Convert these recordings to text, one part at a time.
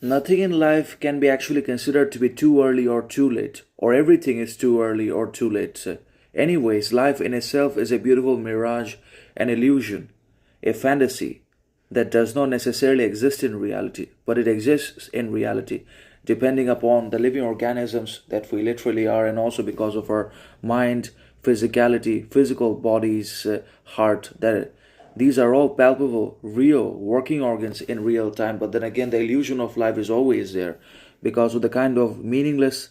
Nothing in life can be actually considered to be too early or too late, or everything is too early or too late. Anyways, life in itself is a beautiful mirage, an illusion, a fantasy that does not necessarily exist in reality, but it exists in reality, depending upon the living organisms that we literally are, and also because of our mind, physicality, physical bodies, heart, that these are all palpable, real, working organs in real time. But then again, the illusion of life is always there because of the kind of meaningless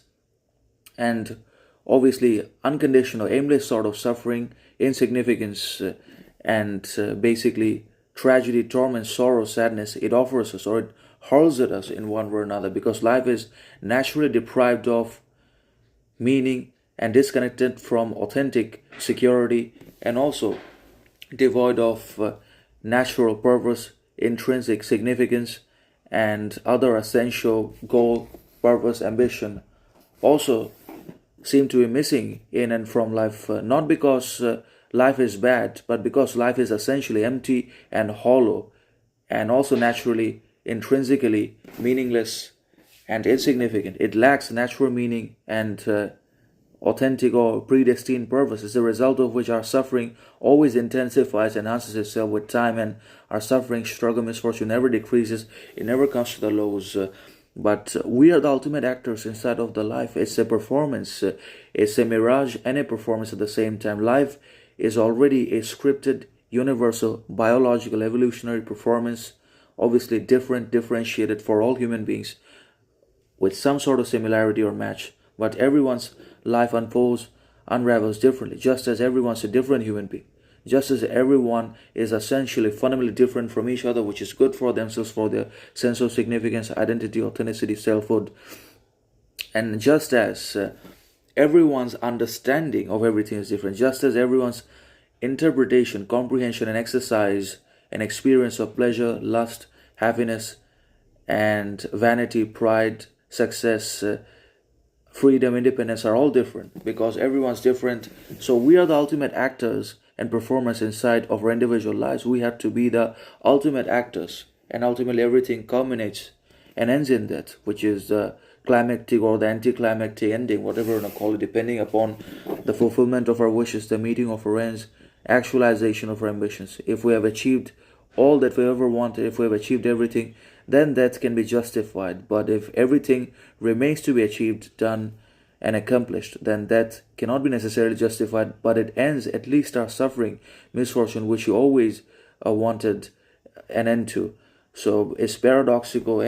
and obviously unconditional, aimless sort of suffering, insignificance, and basically tragedy, torment, sorrow, sadness it offers us, or it hurls at us in one way or another, because life is naturally deprived of meaning and disconnected from authentic security, and also devoid of natural purpose, intrinsic significance, and other essential goal, purpose, ambition also seem to be missing in and from life, not because life is bad, but because life is essentially empty and hollow, and also naturally, intrinsically meaningless and insignificant. It lacks natural meaning and authentic or predestined purpose, as a result of which our suffering always intensifies, enhances itself with time, and our suffering, struggle, misfortune never decreases, it never comes to the lows. But we are the ultimate actors inside of the life. It's a performance, it's a mirage and a performance at the same time. Life is already a scripted, universal, biological, evolutionary performance, obviously different, differentiated for all human beings with some sort of similarity or match. But everyone's life unfolds, unravels differently, just as everyone's a different human being. Just as everyone is essentially fundamentally different from each other, which is good for themselves, for their sense of significance, identity, authenticity, selfhood. And just as everyone's understanding of everything is different, just as everyone's interpretation, comprehension, and exercise and experience of pleasure, lust, happiness, and vanity, pride, success, freedom, independence are all different because everyone's different. So we are the ultimate actors and performers inside of our individual lives. We have to be the ultimate actors, and ultimately everything culminates and ends in that, which is the climactic or the anticlimactic ending, whatever you want to call it, depending upon the fulfillment of our wishes, the meeting of our ends, actualization of our ambitions. If we have achieved all that we ever wanted, if we have achieved everything, then that can be justified. But if everything remains to be achieved, done, and accomplished, then that cannot be necessarily justified, but it ends at least our suffering, misfortune, which you always wanted an end to. So it's paradoxical